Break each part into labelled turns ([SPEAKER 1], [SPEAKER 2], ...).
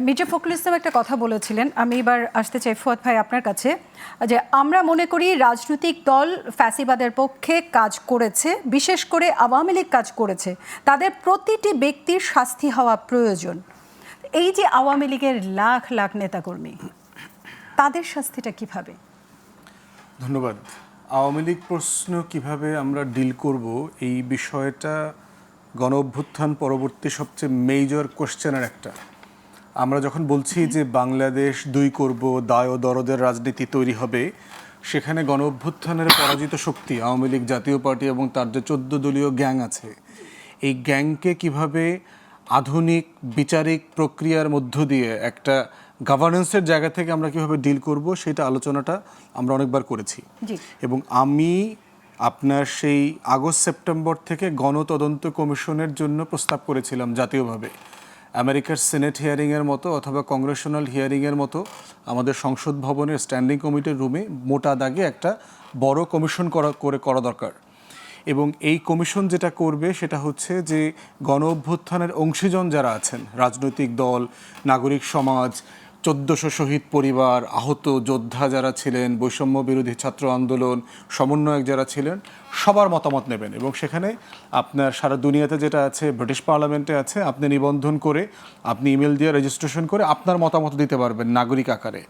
[SPEAKER 1] মির্জা ফখরুল ইসলাম একটা কথা বলেছিলেন, আমি এবার আসতে চাই ফুয়াদ ভাই আপনার কাছে, যে আমরা মনে করি রাজনৈতিক দল ফ্যাসিবাদের পক্ষে কাজ করেছে, বিশেষ করে আওয়ামী লীগ কাজ করেছে, তাদের প্রতিটি ব্যক্তির শাস্তি হওয়া প্রয়োজন। এই যে আওয়ামী লীগের লাখ লাখ নেতাকর্মী, তাদের শাস্তিটা কিভাবে?
[SPEAKER 2] ধন্যবাদ। আওয়ামী লীগ প্রশ্ন কিভাবে আমরা ডিল করব, এই বিষয়টা গণ অভ্যুত্থান পরবর্তী সবচেয়ে মেজর কোশ্চেনের একটা। আমরা যখন বলছি যে বাংলাদেশ দুই করব, দায় ও দরদের রাজনীতি তৈরি হবে, সেখানে গণ অভ্যুত্থানের পরাজিত শক্তি আওয়ামী লীগ জাতীয় পার্টি এবং তার যে 14 দলীয় গ্যাং আছে, এই গ্যাংকে কিভাবে আধুনিক বিচারিক প্রক্রিয়ার মধ্য দিয়ে একটা গভর্নেন্সের জায়গা থেকে আমরা কিভাবে ডিল করব, সেটা আলোচনাটা আমরা অনেকবার করেছি। এবং আমি আপনার সেই আগস্ট সেপ্টেম্বর থেকে গণতদন্ত কমিশনের জন্য প্রস্তাব করেছিলাম জাতীয়ভাবে। আমেরিকার সিনেট হিয়ারিংয়ের মতো অথবা কংগ্রেশনাল হিয়ারিংয়ের মতো আমাদের সংসদ ভবনের স্ট্যান্ডিং কমিটির রুমে মোটা দাগে একটা বড় কমিশন করা দরকার। এবং এই কমিশন যেটা করবে সেটা হচ্ছে যে গণ অভ্যুত্থানের অংশীজন যারা আছেন, রাজনৈতিক দল, নাগরিক সমাজ, 1400 শহীদ পরিবার, আহত যোদ্ধা যারা ছিলেন, বৈষম্য বিরোধী ছাত্র আন্দোলন সমন্বয়ক যারা ছিলেন, সবার মতামত নেবেন। এবং সেখানে আপনার সারা দুনিয়াতে যেটা আছে, ব্রিটিশ পার্লামেন্টে আছে, আপনি নিবন্ধন করে, আপনি ইমেল দিয়ে রেজিস্ট্রেশন করে আপনার মতামত দিতে পারবেন নাগরিক আকারে।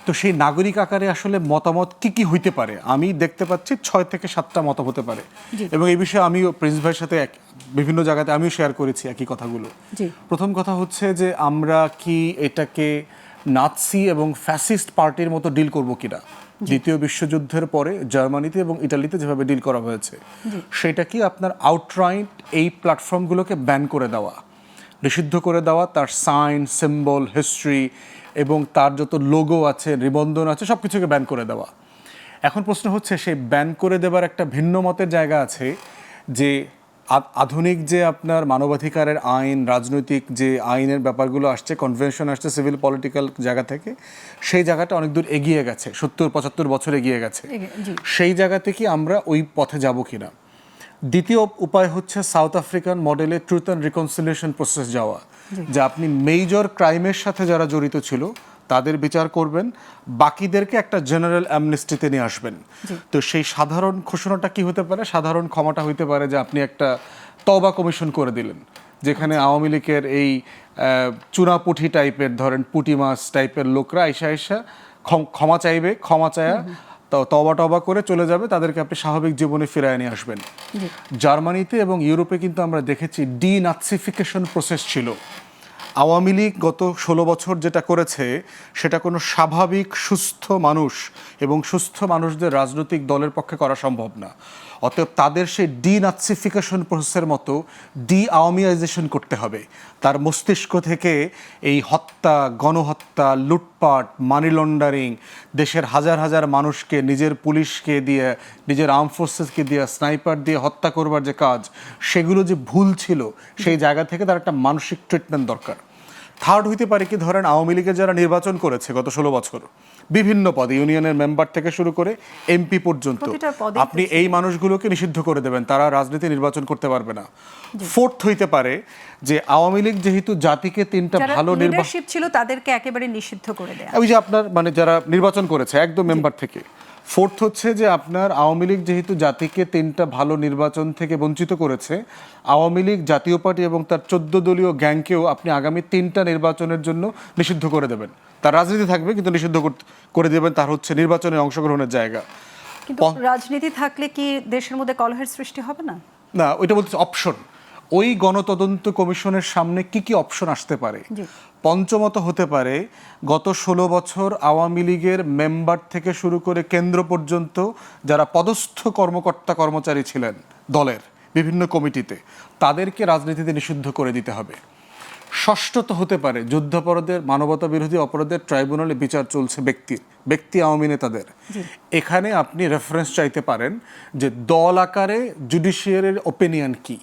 [SPEAKER 2] তো সেই নাগরিক আকারে আসলে মতামত কি কি হইতে পারে, আমি দেখতে পাচ্ছি 6 থেকে 7টা মত হতে পারে। এবং এই বিষয়ে আমিও প্রিন্স ভাইয়ের সাথে বিভিন্ন জায়গাতে আমিও শেয়ার করেছি একই কথাগুলো। প্রথম কথা হচ্ছে যে আমরা কি এটাকে নাৎসি এবং ফ্যাসিস্ট পার্টির মতো ডিল করব কিনা, দ্বিতীয় বিশ্বযুদ্ধের পরে জার্মানিতে এবং ইটালিতে যেভাবে ডিল করা হয়েছে, সেটা কি আপনার আউটরাইট এই প্ল্যাটফর্মগুলোকে ব্যান করে দেওয়া, নিষিদ্ধ করে দেওয়া, তার সাইন, সিম্বল, হিস্ট্রি এবং তার যত লোগো আছে, নিবন্ধন আছে, সব কিছুকে ব্যান করে দেওয়া। এখন প্রশ্ন হচ্ছে সেই ব্যান করে দেওয়ার একটা ভিন্ন মতের জায়গা আছে, যে আধুনিক যে আপনার মানবাধিকারের আইন, রাজনৈতিক যে আইনের ব্যাপারগুলো আসছে, কনভেনশন আসছে সিভিল পলিটিক্যাল জায়গা থেকে, সেই জায়গাটা অনেক দূর এগিয়ে গেছে, 70-75 বছর এগিয়ে গেছে। সেই জায়গা থেকে আমরা ওই পথে যাব কিনা। দ্বিতীয় উপায় হচ্ছে সাউথ আফ্রিকান মডেলে ট্রুথ অ্যান্ড রিকনসিলিয়েশন প্রসেস যাওয়া, যে আপনি মেজর ক্রাইমের সাথে যারা জড়িত ছিল তাদের বিচার করবেন, বাকিদেরকে একটা জেনারেল অ্যামনেস্টিতে নিয়ে আসবেন। তো সেই সাধারণ ঘোষণাটা কি হতে পারে, সাধারণ ক্ষমাটা হইতে পারে যে আপনি একটা তওবা কমিশন করে দিলেন, যেখানে আওয়ামী লীগের এই চুনাপুঠি টাইপের, ধরেন পুঁটি মাছ টাইপের লোকরা আইসা ক্ষমা চাইবে, ক্ষমা চায়া তওবা করে চলে যাবে, তাদেরকে আপনি স্বাভাবিক জীবনে ফিরায় নিয়ে আসবেন। জার্মানিতে এবং ইউরোপে কিন্তু আমরা দেখেছি ডিনাৎসিফিকেশন প্রসেস ছিল। আওয়ামী লীগ গত 16 বছর যেটা করেছে, সেটা কোনো স্বাভাবিক সুস্থ মানুষ এবং সুস্থ মানুষদের রাজনৈতিক দলের পক্ষে করা সম্ভব না। অতএব তাদের সেই ডিনাৎসিফিকেশন প্রসেসের মতো আওয়ামিয়াইজেশন করতে হবে। তার মস্তিষ্ক থেকে এই হত্যা, গণহত্যা, লুটপাট, মানি লন্ডারিং, দেশের হাজার হাজার মানুষকে নিজের পুলিশকে দিয়ে, নিজের আর্ম ফোর্সেসকে দিয়ে, স্নাইপার দিয়ে হত্যা করবার যে কাজ, সেগুলো যে ভুল ছিল, সেই জায়গা থেকে তার একটা মানসিক ট্রিটমেন্ট দরকার। থার্ড হইতে পারে কি, ধরেন আওয়ামী লীগের যারা নির্বাচন করেছে গত 16 বছর, বিভিন্ন পদে, ইউনিয়নের মেম্বার থেকে শুরু করে এমপি পর্যন্ত, আপনি এই মানুষগুলোকে নিষিদ্ধ করে দেবেন, তারা রাজনীতি নির্বাচন করতে পারবে না। ফোর্থ হইতে পারে যে আওয়ামী লীগ যেহেতু জাতিকে 3টা ভালো
[SPEAKER 1] লিডারশিপ ছিল, তাদেরকে একেবারে নিষিদ্ধ করে দেয়া,
[SPEAKER 2] ওই যে আপনার মানে যারা নির্বাচন করেছে একদম মেম্বার থেকে। ফোর্থ হচ্ছে যে আপনার আওয়ামী লীগ যেহেতু জাতিকে 3টা ভালো নির্বাচন থেকে বঞ্চিত করেছে, আওয়ামী লীগ জাতীয় পার্টি এবং তার 14 দলীয় গ্যাংকেও আপনি আগামী 3টা নির্বাচনের জন্য নিষিদ্ধ করে দেবেন। তার রাজনীতি থাকবে কিন্তু নিষিদ্ধ করে দেবেন, তার হচ্ছে নির্বাচনে অংশগ্রহণের জায়গা।
[SPEAKER 1] কিন্তু রাজনীতি থাকলে কি দেশের মধ্যে কলহের সৃষ্টি হবে না?
[SPEAKER 2] না, ওইটা বলতে অপশন। ওই গণতদন্ত কমিশনের সামনে কি কি অপশন আসতে পারে। পঞ্চমত হতে পারে, গত 16 বছর আওয়ামী লীগের মেম্বার থেকে শুরু করে কেন্দ্র পর্যন্ত যারা পদস্থ কর্মকর্তা কর্মচারী ছিলেন দলের বিভিন্ন কমিটিতে, তাদেরকে রাজনীতিতে নিষিদ্ধ করে দিতে হবে। ষষ্ঠত হতে পারে, যুদ্ধাপরাধের, মানবতা বিরোধী অপরাধের ট্রাইব্যুনালে বিচার চলছে ব্যক্তি আওয়ামী নেতাদের, এখানে আপনি রেফারেন্স চাইতে পারেন যে দল আকারে জুডিশিয়ারির ওপিনিয়ন কি,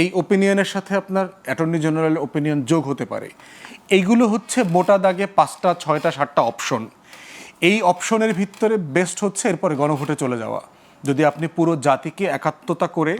[SPEAKER 2] এই ওপিনিয়নের সাথে আপনার অ্যাটর্নি জেনারেল ওপিনিয়ন যোগ হতে পারে। এইগুলো হচ্ছে মোটা দাগে 5টা, 6টা, 7টা অপশন। এই অপশনের ভিতরে বেস্ট হচ্ছে এরপরে গণভোটে চলে যাওয়া। যদি আপনি পুরো জাতিকে একাত্মতা করে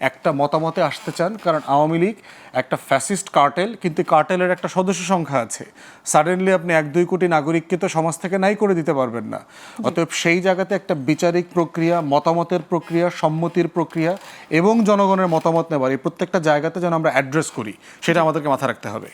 [SPEAKER 2] একটা মতামতে আসতে চান, কারণ আওয়ামী লীগ একটা ফ্যাসিস্ট কার্টেল, কিন্তু কার্টেলের একটা সদস্য সংখ্যা আছে। সাডেনলি আপনি 1-2 কোটি নাগরিককে তো সমাজ থেকে নাই করে দিতে পারবেন না। অতএব সেই জায়গাতে একটা বিচারিক প্রক্রিয়া, মতামতের প্রক্রিয়া, সম্মতির প্রক্রিয়া এবং জনগণের মতামত নেবার এই প্রত্যেকটা জায়গাতে যেন আমরা অ্যাড্রেস করি, সেটা আমাদেরকে মাথায় রাখতে হবে।